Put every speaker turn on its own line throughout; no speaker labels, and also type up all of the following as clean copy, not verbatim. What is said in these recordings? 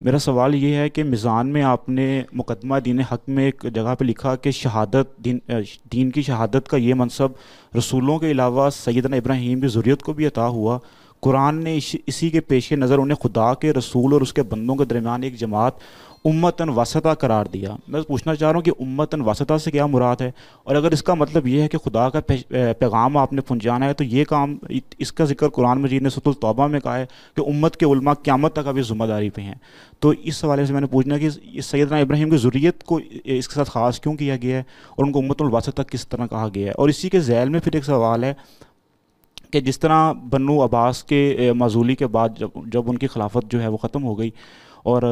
میرا سوال یہ ہے کہ میزان میں آپ نے مقدمہ دین حق میں ایک جگہ پہ لکھا کہ شہادت دین کی شہادت کا یہ منصب رسولوں کے علاوہ سیدنا ابراہیم کی ذریت کو بھی عطا ہوا۔ قرآن نے اسی کے پیش نظر انہیں خدا کے رسول اور اس کے بندوں کے درمیان ایک جماعت امتاً واسطہ قرار دیا۔ میں پوچھنا چاہ رہا ہوں کہ امتاً واسطہ سے کیا مراد ہے، اور اگر اس کا مطلب یہ ہے کہ خدا کا پیغام آپ نے پہنچانا ہے تو یہ کام، اس کا ذکر قرآن مجید نے سورۃ التوبہ میں کہا ہے کہ امت کے علماء قیامت تک ابھی ذمہ داری پہ ہیں۔ تو اس حوالے سے میں نے پوچھنا کہ سیدنا ابراہیم کی ذریت کو اس کے ساتھ خاص کیوں کیا گیا ہے، اور ان کو امت الواسطہ کس طرح کہا گیا ہے؟ اور اسی کے ذیل میں پھر ایک سوال ہے کہ جس طرح بنو عباس کے معزولی کے بعد جب ان کی خلافت جو ہے وہ ختم ہو گئی، اور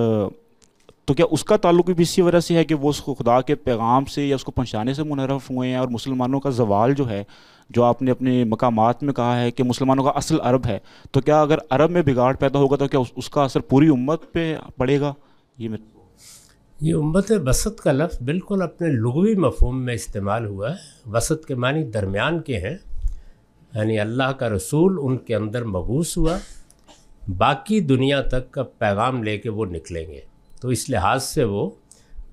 تو کیا اس کا تعلق بھی اسی وجہ سے ہے کہ وہ اس کو خدا کے پیغام سے یا اس کو پہنچانے سے منحرف ہوئے ہیں؟ اور مسلمانوں کا زوال جو ہے، جو آپ نے اپنے مقامات میں کہا ہے کہ مسلمانوں کا اصل عرب ہے، تو کیا اگر عرب میں بگاڑ پیدا ہوگا تو کیا اس کا اثر پوری امت پہ پڑے گا؟
یہ امت وسط کا لفظ بالکل اپنے لغوی مفہوم میں استعمال ہوا ہے۔ وسط کے معنی درمیان کے ہیں، یعنی اللہ کا رسول ان کے اندر مبعوث ہوا، باقی دنیا تک کا پیغام لے کے وہ نکلیں گے، تو اس لحاظ سے وہ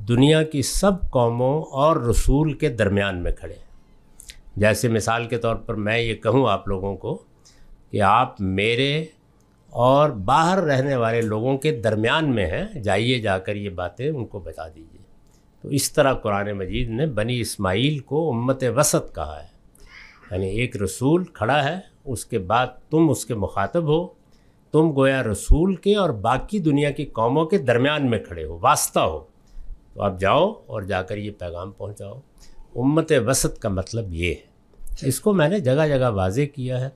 دنیا کی سب قوموں اور رسول کے درمیان میں کھڑے ہیں۔ جیسے مثال کے طور پر میں یہ کہوں آپ لوگوں کو کہ آپ میرے اور باہر رہنے والے لوگوں کے درمیان میں ہیں، جائیے جا کر یہ باتیں ان کو بتا دیجیے۔ تو اس طرح قرآن مجید نے بنی اسماعیل کو امت وسط کہا ہے، یعنی ایک رسول کھڑا ہے، اس کے بعد تم اس کے مخاطب ہو، تم گویا رسول کے اور باقی دنیا کی قوموں کے درمیان میں کھڑے ہو، واسطہ ہو، تو آپ جاؤ اور جا کر یہ پیغام پہنچاؤ۔ امت وسط کا مطلب یہ ہے، اس کو میں نے جگہ جگہ واضح کیا ہے۔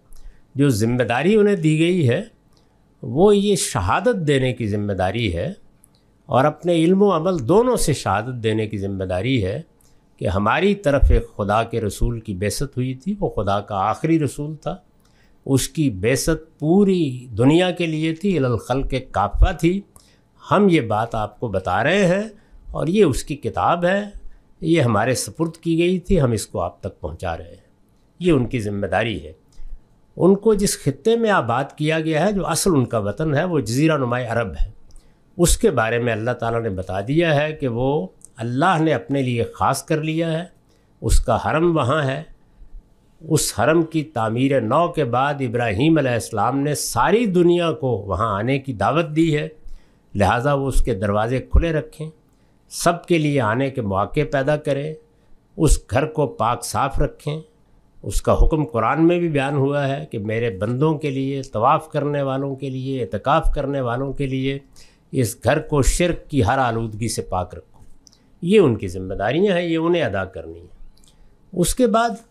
جو ذمہ داری انہیں دی گئی ہے وہ یہ شہادت دینے کی ذمہ داری ہے، اور اپنے علم و عمل دونوں سے شہادت دینے کی ذمہ داری ہے کہ ہماری طرف ایک خدا کے رسول کی بعثت ہوئی تھی، وہ خدا کا آخری رسول تھا، اس کی بعثت پوری دنیا کے لیے تھی، الی الخلق کافہ تھی۔ ہم یہ بات آپ کو بتا رہے ہیں، اور یہ اس کی کتاب ہے، یہ ہمارے سپرد کی گئی تھی، ہم اس کو آپ تک پہنچا رہے ہیں۔ یہ ان کی ذمہ داری ہے۔ ان کو جس خطے میں آباد کیا گیا ہے، جو اصل ان کا وطن ہے، وہ جزیرہ نمائی عرب ہے، اس کے بارے میں اللہ تعالیٰ نے بتا دیا ہے کہ وہ اللہ نے اپنے لیے خاص کر لیا ہے، اس کا حرم وہاں ہے۔ اس حرم کی تعمیر نو کے بعد ابراہیم علیہ السلام نے ساری دنیا کو وہاں آنے کی دعوت دی ہے، لہٰذا وہ اس کے دروازے کھلے رکھیں، سب کے لیے آنے کے مواقع پیدا کریں، اس گھر کو پاک صاف رکھیں۔ اس کا حکم قرآن میں بھی بیان ہوا ہے کہ میرے بندوں کے لیے، طواف کرنے والوں کے لیے، اعتکاف کرنے والوں کے لیے اس گھر کو شرک کی ہر آلودگی سے پاک رکھو۔ یہ ان کی ذمہ داریاں ہیں، یہ انہیں ادا کرنی ہیں۔ اس کے بعد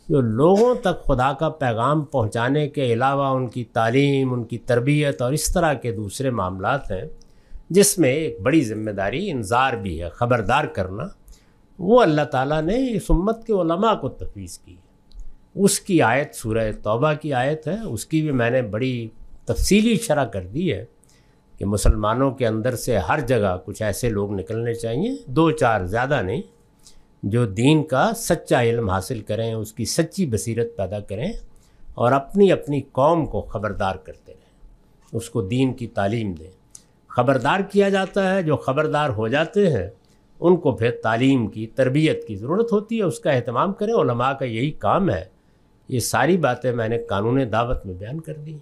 جو لوگوں تک خدا کا پیغام پہنچانے کے علاوہ ان کی تعلیم، ان کی تربیت اور اس طرح کے دوسرے معاملات ہیں، جس میں ایک بڑی ذمہ داری انذار بھی ہے، خبردار کرنا، وہ اللہ تعالیٰ نے اس امت کے علماء کو تفویض کی ہے۔ اس کی آیت سورہ توبہ کی آیت ہے، اس کی بھی میں نے بڑی تفصیلی شرح کر دی ہے کہ مسلمانوں کے اندر سے ہر جگہ کچھ ایسے لوگ نکلنے چاہیے، 2-4 زیادہ نہیں، جو دین کا سچا علم حاصل کریں، اس کی سچی بصیرت پیدا کریں، اور اپنی اپنی قوم کو خبردار کرتے رہیں، اس کو دین کی تعلیم دیں۔ خبردار کیا جاتا ہے، جو خبردار ہو جاتے ہیں ان کو پھر تعلیم کی، تربیت کی ضرورت ہوتی ہے، اس کا اہتمام کریں۔ علماء کا یہی کام ہے۔ یہ ساری باتیں میں نے قانون دعوت میں بیان کر دی۔